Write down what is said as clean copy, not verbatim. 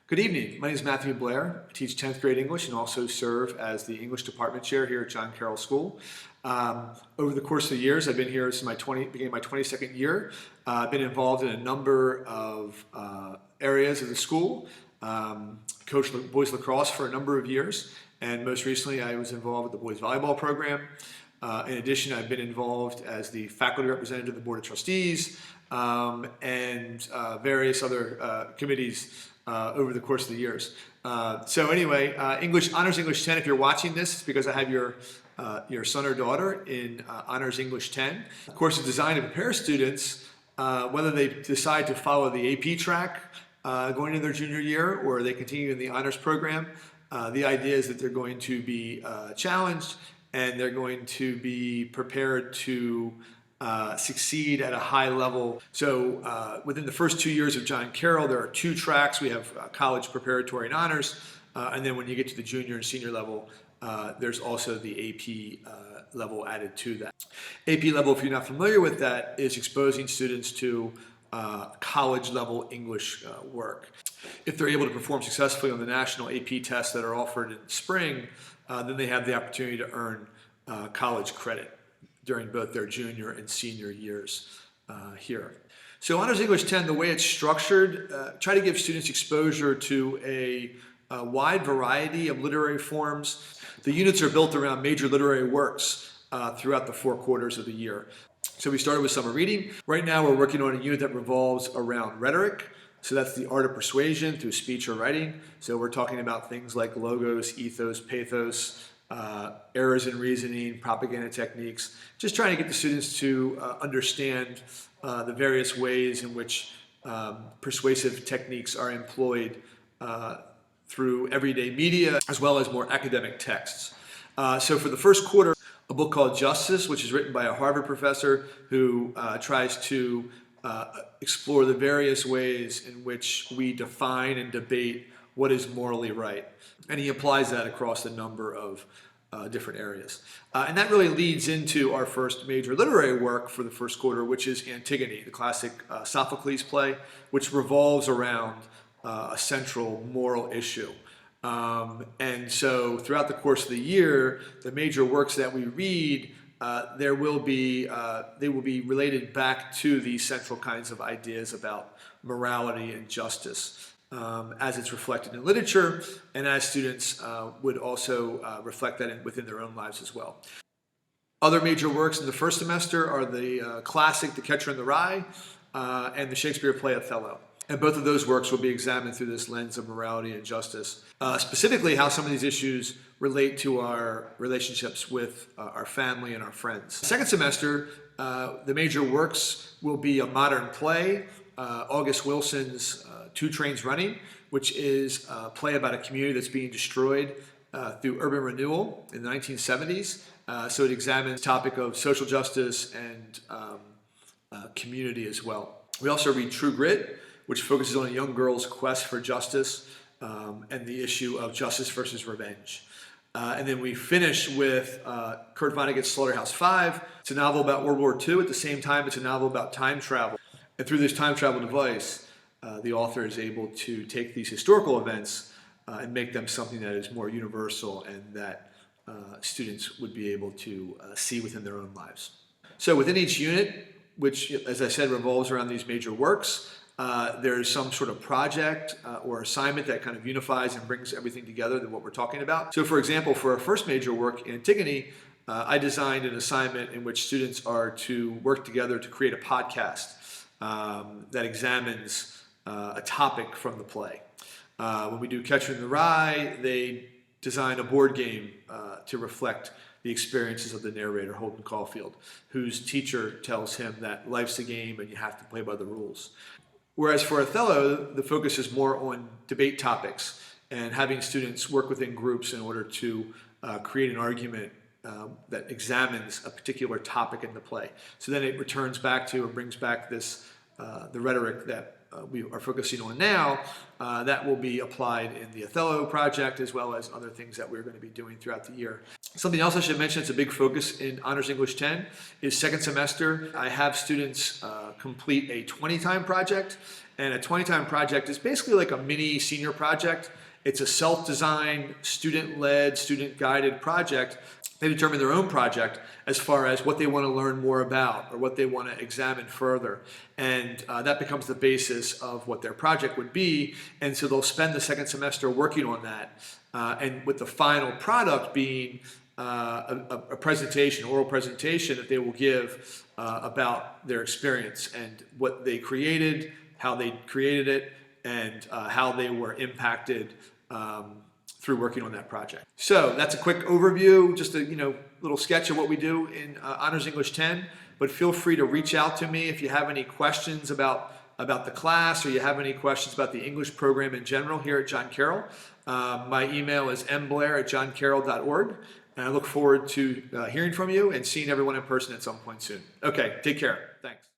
Good evening. My name is Matthew Blair. I teach 10th grade English and also serve as the English department chair here at John Carroll School. Over the course of the years, I've been here since beginning my 22nd year. I've been involved in a number of areas of the school. Coached boys lacrosse for a number of years, and most recently I was involved with the boys volleyball program. In addition, I've been involved as the faculty representative of the Board of Trustees and various other committees over the course of the years. So anyway, Honors English 10, if you're watching this, it's because I have your son or daughter in Honors English 10. The course is designed to prepare students, whether they decide to follow the AP track going into their junior year or they continue in the honors program. The idea is that they're going to be challenged and they're going to be prepared to succeed at a high level. So within the first 2 years of John Carroll, there are two tracks. We have college preparatory and honors, and then when you get to the junior and senior level, there's also the AP level added to that. AP level, if you're not familiar with that, is exposing students to college level English work. If they're able to perform successfully on the national AP tests that are offered in spring, then they have the opportunity to earn college credit during both their junior and senior years here. So Honors English 10, the way it's structured, try to give students exposure to a wide variety of literary forms. The units are built around major literary works throughout the 4 quarters of the year. So we started with summer reading. Right now we're working on a unit that revolves around rhetoric. So that's the art of persuasion through speech or writing. So we're talking about things like logos, ethos, pathos, errors in reasoning, propaganda techniques, just trying to get the students to understand the various ways in which persuasive techniques are employed through everyday media as well as more academic texts. So for the first quarter, a book called Justice, which is written by a Harvard professor who tries to explore the various ways in which we define and debate what is morally right. And he applies that across a number of different areas. And that really leads into our first major literary work for the first quarter, which is Antigone, the classic Sophocles play, which revolves around a central moral issue. And so throughout the course of the year, the major works that we read, they will be related back to these central kinds of ideas about morality and justice as it's reflected in literature, and as students would also reflect that within their own lives as well. Other major works in the first semester are the classic The Catcher in the Rye and the Shakespeare play Othello. And both of those works will be examined through this lens of morality and justice, specifically how some of these issues relate to our relationships with our family and our friends. Second semester, the major works will be a modern play, August Wilson's Two Trains Running, which is a play about a community that's being destroyed through urban renewal in the 1970s. So it examines the topic of social justice and community as well. We also read True Grit, which focuses on a young girl's quest for justice and the issue of justice versus revenge. And then we finish with Kurt Vonnegut's Slaughterhouse-Five. It's a novel about World War II. At the same time, it's a novel about time travel. And through this time travel device, the author is able to take these historical events and make them something that is more universal and that students would be able to see within their own lives. So within each unit, which, as I said, revolves around these major works, there's some sort of project or assignment that kind of unifies and brings everything together than what we're talking about. So for example, for our first major work, Antigone, I designed an assignment in which students are to work together to create a podcast that examines a topic from the play. When we do Catcher in the Rye, they design a board game to reflect the experiences of the narrator, Holden Caulfield, whose teacher tells him that life's a game and you have to play by the rules. Whereas for Othello, the focus is more on debate topics and having students work within groups in order to create an argument that examines a particular topic in the play. So then it returns back to or brings back this the rhetoric that we are focusing on now that will be applied in the Othello project as well as other things that we're going to be doing throughout the year. Something else I should mention, it's a big focus in Honors English 10, is second semester. I have students complete a 20-time project, and a 20-time project is basically like a mini senior project. It's a self-designed, student-led, student-guided project. They determine their own project as far as what they want to learn more about or what they want to examine further. And that becomes the basis of what their project would be. And so they'll spend the second semester working on that. And with the final product being a presentation, oral presentation that they will give about their experience and what they created, how they created it, and how they were impacted through working on that project. So that's a quick overview, just a little sketch of what we do in Honors English 10. But feel free to reach out to me if you have any questions about the class, or you have any questions about the English program in general here at John Carroll. My email is mblair@johncarroll.org. And I look forward to hearing from you and seeing everyone in person at some point soon. Okay, take care. Thanks.